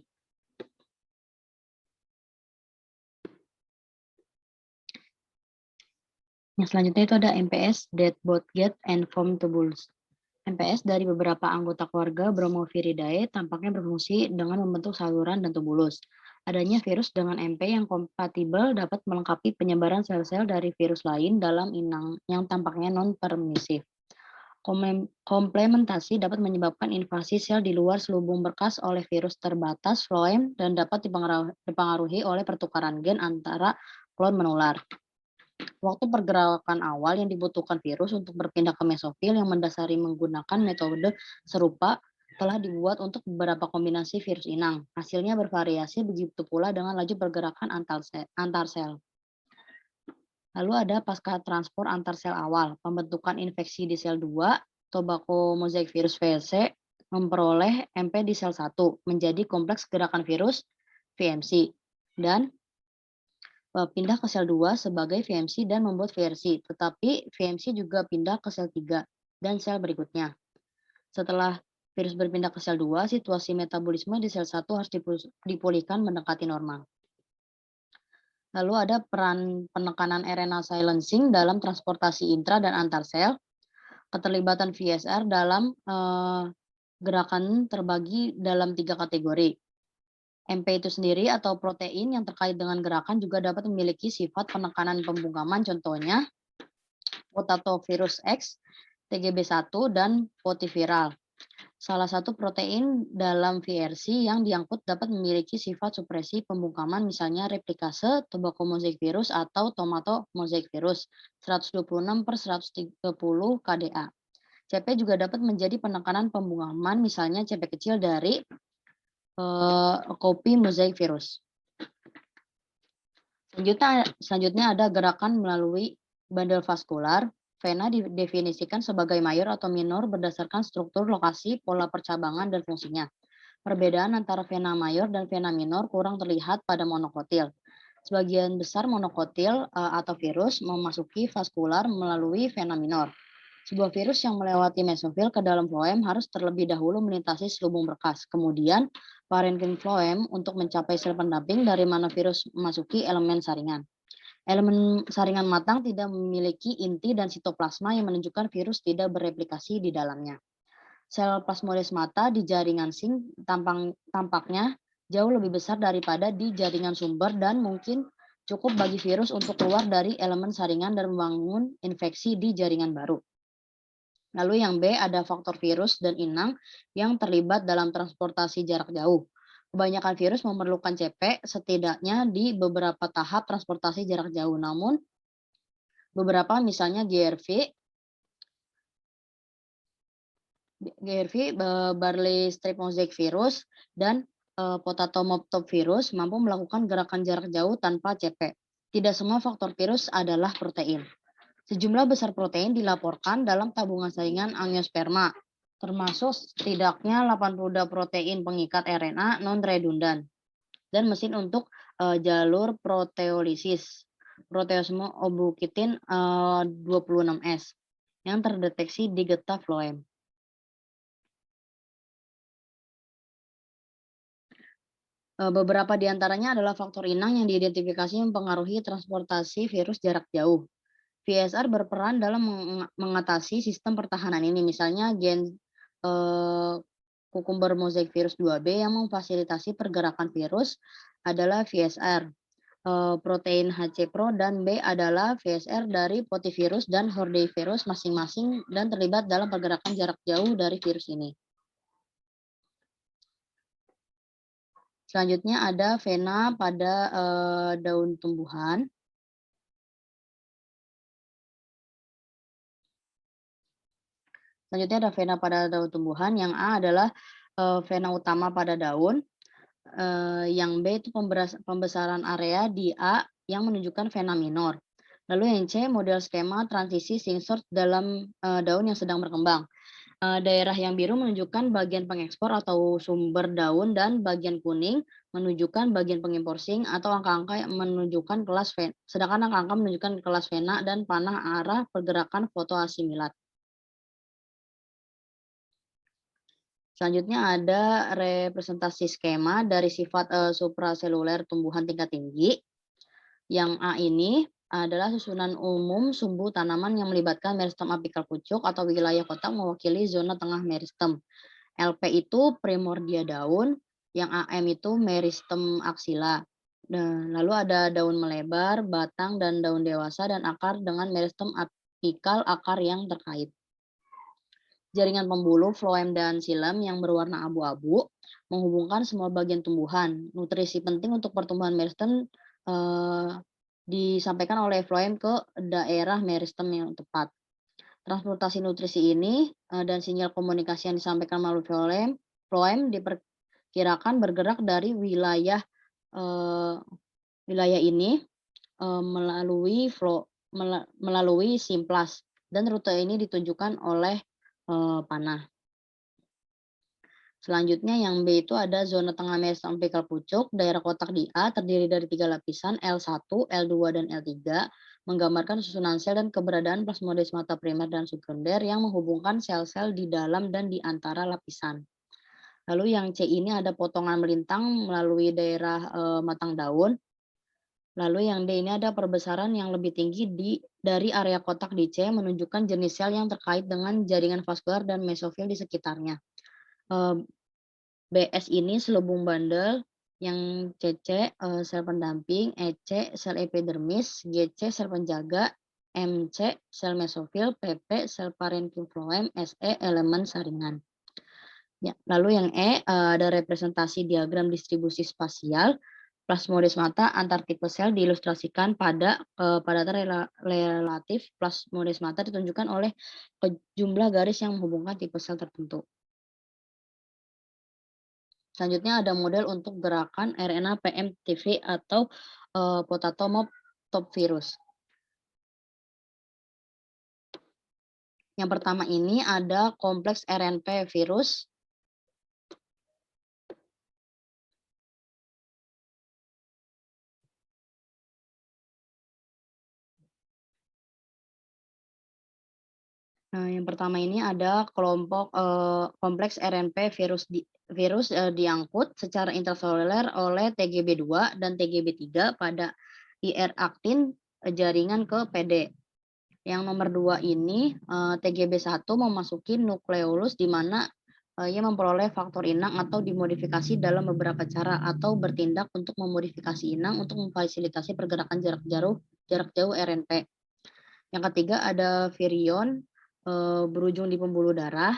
Yang selanjutnya itu ada MPS, Dead Both Get and Form Tubulus. MPS dari beberapa anggota keluarga Bromoviridae tampaknya berfungsi dengan membentuk saluran dan tubulus. Adanya virus dengan MP yang kompatibel dapat melengkapi penyebaran sel-sel dari virus lain dalam inang yang tampaknya non-permisif. Komplementasi dapat menyebabkan invasi sel di luar selubung berkas oleh virus terbatas floem dan dapat dipengaruhi oleh pertukaran gen antara klon menular. Waktu pergerakan awal yang dibutuhkan virus untuk berpindah ke mesofil yang mendasari menggunakan metode serupa telah dibuat untuk beberapa kombinasi virus inang. Hasilnya bervariasi, begitu pula dengan laju pergerakan antar sel. Lalu ada pasca transport antar sel awal, pembentukan infeksi di sel 2, tobacco mosaic virus VLC memperoleh MP di sel 1 menjadi kompleks gerakan virus VMC dan pindah ke sel 2 sebagai VMC dan membuat versi, tetapi VMC juga pindah ke sel 3 dan sel berikutnya. Setelah virus berpindah ke sel 2, situasi metabolisme di sel 1 harus dipulihkan mendekati normal. Lalu ada peran penekanan RNA silencing dalam transportasi intra dan antar sel. Keterlibatan VSR dalam gerakan terbagi dalam 3 kategori. MP itu sendiri atau protein yang terkait dengan gerakan juga dapat memiliki sifat penekanan pembungkaman, contohnya potato-virus X, TGB1, dan potiviral. Salah satu protein dalam VRC yang diangkut dapat memiliki sifat supresi pembungkaman, misalnya replikase, tobacco mosaic virus, atau tomato mosaic virus, 126/130 kDa. CP juga dapat menjadi penekanan pembungkaman, misalnya CP kecil dari copy mosaic virus. Selanjutnya ada gerakan melalui bandel vaskular. Vena didefinisikan sebagai mayor atau minor berdasarkan struktur, lokasi, pola percabangan, dan fungsinya. Perbedaan antara vena mayor dan vena minor kurang terlihat pada monokotil. Sebagian besar monokotil atau virus memasuki vaskular melalui vena minor. Sebuah virus yang melewati mesofil ke dalam floem harus terlebih dahulu melintasi selubung berkas. Kemudian, parenkim floem untuk mencapai sel pendamping dari mana virus memasuki elemen saringan. Elemen saringan matang tidak memiliki inti dan sitoplasma yang menunjukkan virus tidak bereplikasi di dalamnya. Sel plasmodesmata di jaringan zinc tampaknya jauh lebih besar daripada di jaringan sumber dan mungkin cukup bagi virus untuk keluar dari elemen saringan dan membangun infeksi di jaringan baru. Lalu yang B ada faktor virus dan inang yang terlibat dalam transportasi jarak jauh. Kebanyakan virus memerlukan CP setidaknya di beberapa tahap transportasi jarak jauh. Namun beberapa misalnya GRV, Barley strep mosaic virus, dan potato moptop virus mampu melakukan gerakan jarak jauh tanpa CP. Tidak semua faktor virus adalah protein. Sejumlah besar protein dilaporkan dalam tabungan saringan angiosperma, termasuk setidaknya 82 protein pengikat RNA non-redundan, dan mesin untuk jalur proteolisis, proteasome ubiquitin 26S, yang terdeteksi di getah floem. Beberapa di antaranya adalah faktor inang yang diidentifikasi mempengaruhi transportasi virus jarak jauh. VSR berperan dalam mengatasi sistem pertahanan ini, misalnya gen cucumber mosaic virus 2B yang memfasilitasi pergerakan virus adalah VSR. Protein HC-Pro dan B adalah VSR dari potivirus dan hordevirus masing-masing dan terlibat dalam pergerakan jarak jauh dari virus ini. Selanjutnya ada vena pada daun tumbuhan. Selanjutnya ada vena pada daun tumbuhan. Yang A adalah vena utama pada daun. Yang B itu pembesaran area di A yang menunjukkan vena minor. Lalu yang C model skema transisi singsort dalam daun yang sedang berkembang. Daerah yang biru menunjukkan bagian pengekspor atau sumber daun dan bagian kuning menunjukkan bagian pengimpor sing atau angka-angka yang menunjukkan kelas vena. Sedangkan angka-angka menunjukkan kelas vena dan panah arah pergerakan fotoasimilat. Selanjutnya ada representasi skema dari sifat supraseluler tumbuhan tingkat tinggi. Yang A ini adalah susunan umum sumbu tanaman yang melibatkan meristem apikal pucuk atau wilayah kotak mewakili zona tengah meristem. LP itu primordia daun, Yang AM itu meristem axilla. Nah, lalu ada daun melebar, batang, dan daun dewasa, dan akar dengan meristem apikal akar yang terkait. Jaringan pembuluh, floem, dan xilem yang berwarna abu-abu menghubungkan semua bagian tumbuhan. Nutrisi penting untuk pertumbuhan meristem disampaikan oleh floem ke daerah meristem yang tepat. Transportasi nutrisi ini dan sinyal komunikasi yang disampaikan melalui floem diperkirakan bergerak dari wilayah ini melalui simplas, dan rute ini ditunjukkan oleh panah. Selanjutnya yang B itu ada zona tengah meristem apikal pucuk. Daerah kotak di A terdiri dari 3 lapisan L1, L2, dan L3, menggambarkan susunan sel dan keberadaan plasmodesmata primer dan sekunder yang menghubungkan sel-sel di dalam dan di antara lapisan. Lalu yang C ini ada potongan melintang melalui daerah matang daun. Lalu yang D ini ada perbesaran yang lebih tinggi dari area kotak di C, menunjukkan jenis sel yang terkait dengan jaringan vaskular dan mesofil di sekitarnya. BS ini selubung bandel, yang CC sel pendamping, EC sel epidermis, GC sel penjaga, MC sel mesofil, PP sel parenkim floem, SE elemen saringan. Ya, lalu yang E ada representasi diagram distribusi spasial plasmodesmata antar tipe sel diilustrasikan pada kepadatan relatif plasmodesmata ditunjukkan oleh jumlah garis yang menghubungkan tipe sel tertentu. Selanjutnya ada model untuk gerakan RNA PMTV atau potato mob top virus. Yang pertama ini ada kompleks RNP virus. Nah, yang pertama ini ada kelompok kompleks RNP virus diangkut secara intraseluler oleh TGB2 dan TGB3 pada IR aktin jaringan ke PD. Yang nomor 2 ini TGB1 memasuki nukleolus di mana ia memperoleh faktor inang atau dimodifikasi dalam beberapa cara atau bertindak untuk memodifikasi inang untuk memfasilitasi pergerakan jarak jauh RNP. Yang ketiga ada virion berujung di pembuluh darah.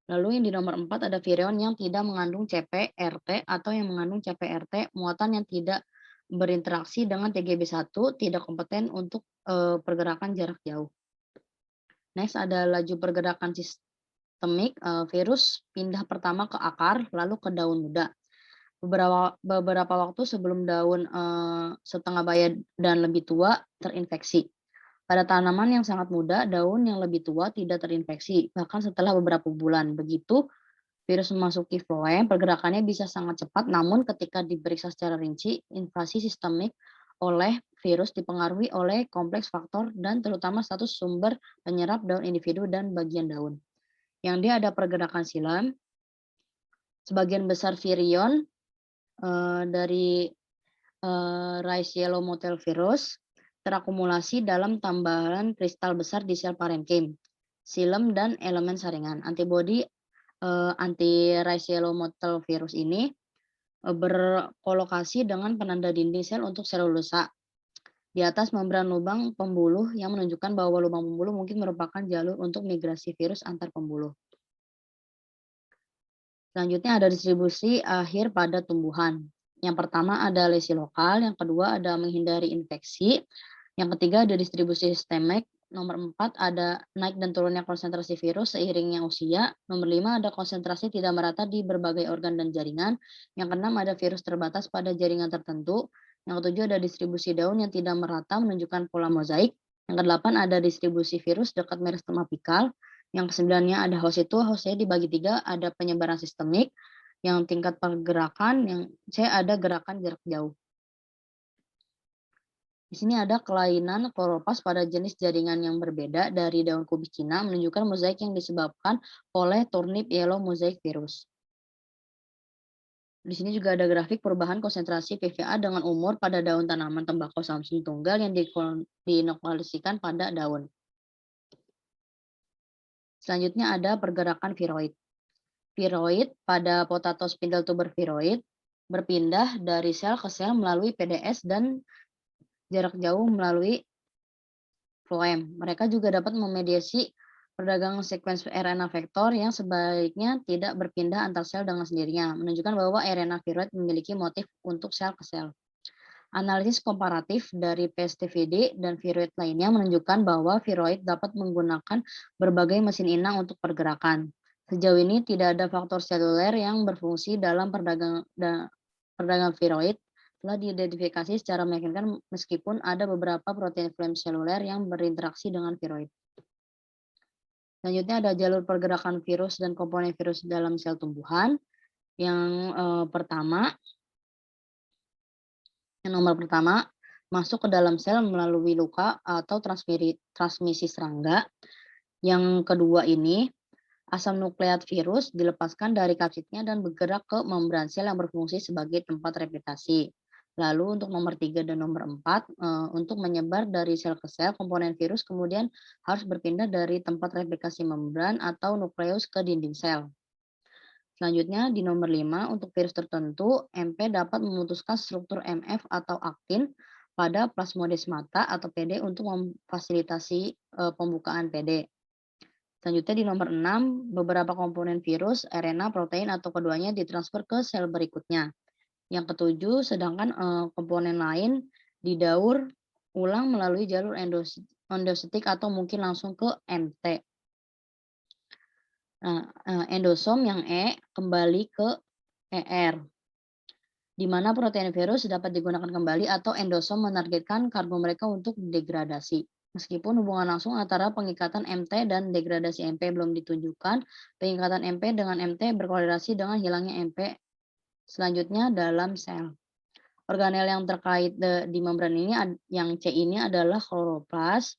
Lalu yang di nomor 4 ada virion yang tidak mengandung CPRT atau yang mengandung CPRT muatan yang tidak berinteraksi dengan TGB1, tidak kompeten untuk pergerakan jarak jauh. Next ada laju pergerakan sistemik, virus pindah pertama ke akar lalu ke daun muda. Beberapa waktu sebelum daun setengah bayar dan lebih tua terinfeksi. Pada tanaman yang sangat muda, daun yang lebih tua tidak terinfeksi, bahkan setelah beberapa bulan. Begitu virus memasuki floem, pergerakannya bisa sangat cepat, namun ketika diperiksa secara rinci, invasi sistemik oleh virus dipengaruhi oleh kompleks faktor dan terutama status sumber penyerap daun individu dan bagian daun. Yang dia ada pergerakan silam, sebagian besar virion dari rice yellow motile virus terakumulasi dalam tambahan kristal besar di sel parenkim, xilem, dan elemen saringan. Antibodi anti rice yellow motile virus ini berkolokasi dengan penanda dinding sel untuk selulosa di atas membran lubang pembuluh yang menunjukkan bahwa lubang pembuluh mungkin merupakan jalur untuk migrasi virus antar pembuluh. Selanjutnya ada distribusi akhir pada tumbuhan. Yang pertama ada lesi lokal, yang kedua ada menghindari infeksi, yang ketiga ada distribusi sistemik, nomor 4 ada naik dan turunnya konsentrasi virus seiringnya usia, nomor 5 ada konsentrasi tidak merata di berbagai organ dan jaringan, yang keenam ada virus terbatas pada jaringan tertentu, yang ketujuh ada distribusi daun yang tidak merata menunjukkan pola mozaik, yang kedelapan ada distribusi virus dekat meristem apikal, yang kesembilannya ada hostnya dibagi 3, ada penyebaran sistemik, yang tingkat pergerakan, yang C ada gerakan jarak jauh. Di sini ada kelainan kloroplas pada jenis jaringan yang berbeda dari daun kubis Cina menunjukkan mozaik yang disebabkan oleh turnip yellow mosaic virus. Di sini juga ada grafik perubahan konsentrasi PVA dengan umur pada daun tanaman tembakau Samsung tunggal yang diinokulasikan pada daun. Selanjutnya ada pergerakan viroid. Viroid pada potato spindle tuber viroid berpindah dari sel ke sel melalui PDS dan jarak jauh melalui floem. Mereka juga dapat memediasi perdagangan sekuens RNA vektor yang sebaiknya tidak berpindah antar sel dengan sendirinya, menunjukkan bahwa RNA viroid memiliki motif untuk sel ke sel. Analisis komparatif dari PSTVD dan viroid lainnya menunjukkan bahwa viroid dapat menggunakan berbagai mesin inang untuk pergerakan. Sejauh ini tidak ada faktor seluler yang berfungsi dalam perdagangan viroid telah diidentifikasi secara meyakinkan meskipun ada beberapa protein film seluler yang berinteraksi dengan viroid. Selanjutnya ada jalur pergerakan virus dan komponen virus dalam sel tumbuhan. Yang nomor pertama, masuk ke dalam sel melalui luka atau transmisi serangga. Yang kedua ini, asam nukleat virus dilepaskan dari kapsidnya dan bergerak ke membran sel yang berfungsi sebagai tempat replikasi. Lalu untuk nomor 3 dan nomor 4, untuk menyebar dari sel ke sel, komponen virus kemudian harus berpindah dari tempat replikasi membran atau nukleus ke dinding sel. Selanjutnya di nomor 5, untuk virus tertentu, MP dapat memutuskan struktur MF atau aktin pada plasmodesmata atau PD untuk memfasilitasi pembukaan PD. Selanjutnya di nomor 6, beberapa komponen virus, RNA, protein, atau keduanya ditransfer ke sel berikutnya. Yang ketujuh, sedangkan komponen lain didaur ulang melalui jalur endositik atau mungkin langsung ke MT. Endosom yang E kembali ke ER, di mana protein virus dapat digunakan kembali atau endosom menargetkan kargo mereka untuk degradasi. Meskipun hubungan langsung antara pengikatan MT dan degradasi MP belum ditunjukkan, pengikatan MP dengan MT berkorelasi dengan hilangnya MP selanjutnya dalam sel. Organel yang terkait di membran ini, yang C ini adalah kloroplas,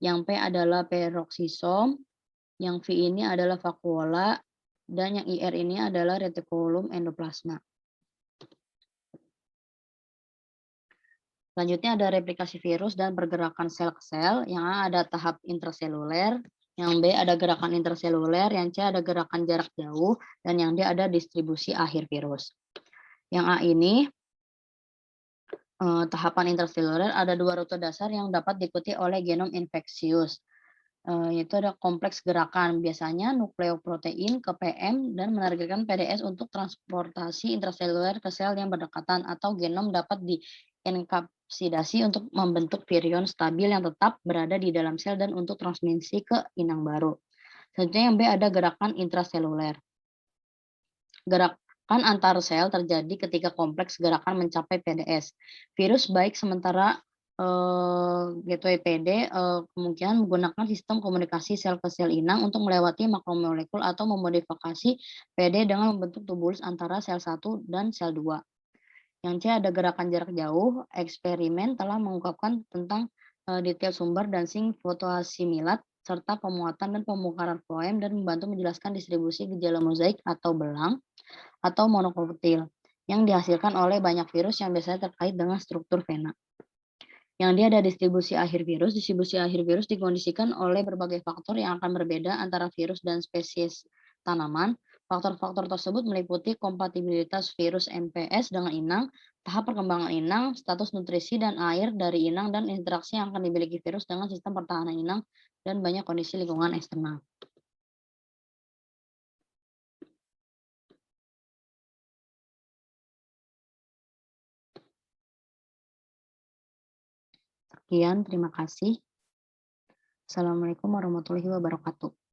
yang P adalah peroksisom, yang V ini adalah vakuola, dan yang IR ini adalah retikulum endoplasma. Selanjutnya ada replikasi virus dan pergerakan sel ke sel. Yang A ada tahap intraseluler, yang B ada gerakan intraseluler, yang C ada gerakan jarak jauh, dan yang D ada distribusi akhir virus. Yang A ini tahapan intraseluler ada 2 rute dasar yang dapat diikuti oleh genom infeksius. Yaitu ada kompleks gerakan, biasanya nukleoprotein ke PM dan menargetkan PDS untuk transportasi intraseluler ke sel yang berdekatan, atau genom dapat dienkapsidasi untuk membentuk virion stabil yang tetap berada di dalam sel dan untuk transmisi ke inang baru. Selanjutnya yang B ada gerakan intraseluler. Gerakan antar sel terjadi ketika kompleks gerakan mencapai PDS. Virus baik sementara gateway PD kemungkinan menggunakan sistem komunikasi sel ke sel inang untuk melewati makromolekul atau memodifikasi PD dengan membentuk tubulus antara sel 1 dan sel 2. Yang C ada gerakan jarak jauh. Eksperimen telah mengungkapkan tentang detail sumber dancing fotoasimilat serta pemuatan dan pembongkaran floem dan membantu menjelaskan distribusi gejala mozaik atau belang atau monokrotil yang dihasilkan oleh banyak virus yang biasanya terkait dengan struktur vena. Yang dia ada distribusi akhir virus. Distribusi akhir virus dikondisikan oleh berbagai faktor yang akan berbeda antara virus dan spesies tanaman. Faktor-faktor tersebut meliputi kompatibilitas virus MPS dengan inang, tahap perkembangan inang, status nutrisi dan air dari inang, dan interaksi yang akan dimiliki virus dengan sistem pertahanan inang, dan banyak kondisi lingkungan eksternal. Sekian, terima kasih. Assalamualaikum warahmatullahi wabarakatuh.